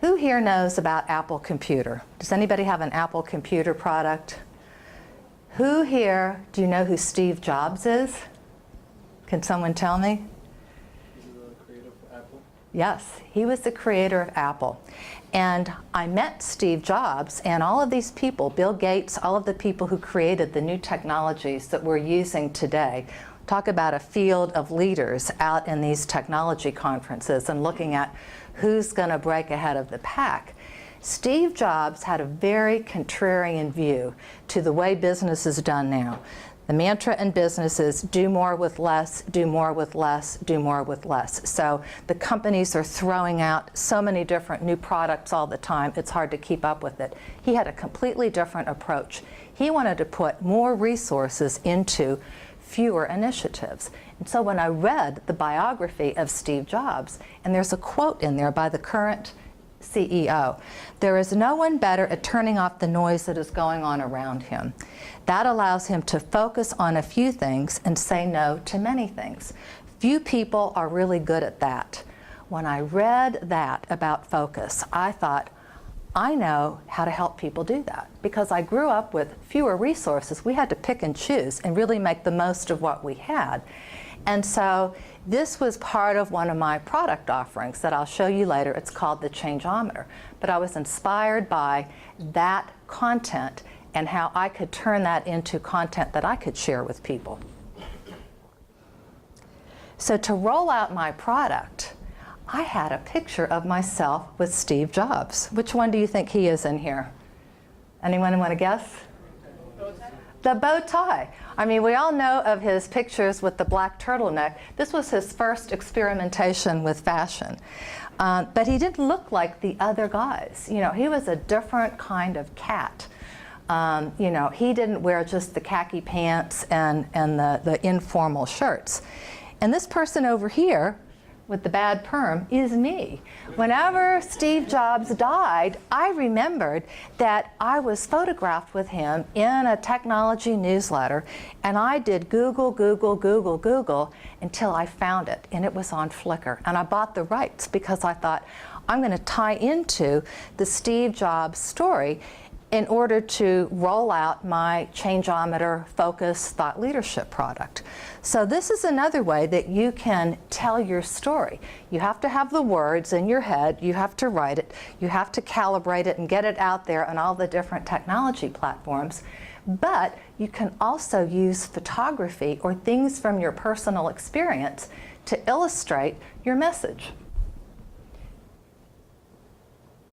Who here knows about Apple Computer? Does anybody have an Apple Computer product? Who here, do you know who Steve Jobs is? Can someone tell me? Is he the creator of Apple? Yes, he was the creator of Apple. And I met Steve Jobs and all of these people, Bill Gates, all of the people who created the new technologies that we're using today. Talk about a field of leaders out in these technology conferences and looking at who's going to break ahead of the pack. Steve Jobs had a very contrarian view to the way business is done now. The mantra in business is do more with less, do more with less, do more with less. So the companies are throwing out so many different new products all the time, it's hard to keep up with it. He had a completely different approach. He wanted to put more resources into fewer initiatives. And so when I read the biography of Steve Jobs, and there's a quote in there by the current CEO, "There is no one better at turning off the noise that is going on around him. That allows him to focus on a few things and say no to many things. Few people are really good at that." When I read that about focus, I thought, I know how to help people do that because I grew up with fewer resources. We had to pick and choose and really make the most of what we had. And so this was part of one of my product offerings that I'll show you later. It's called the Changeometer. But I was inspired by that content and how I could turn that into content that I could share with people. So to roll out my product, I had a picture of myself with Steve Jobs. Which one do you think he is in here? Anyone want to guess? The bow tie. I mean, we all know of his pictures with the black turtleneck. This was his first experimentation with fashion. But he didn't look like the other guys. You know, he was a different kind of cat. You know, he didn't wear just the khaki pants and the informal shirts. And this person over here with the bad perm is me. Whenever Steve Jobs died, I remembered that I was photographed with him in a technology newsletter, and I did Google, Google, Google, Google until I found it, and it was on Flickr. And I bought the rights because I thought, I'm going to tie into the Steve Jobs story in order to roll out my Changeometer Focus Thought Leadership product. So this is another way that you can tell your story. You have to have the words in your head, you have to write it, you have to calibrate it and get it out there on all the different technology platforms. But you can also use photography or things from your personal experience to illustrate your message.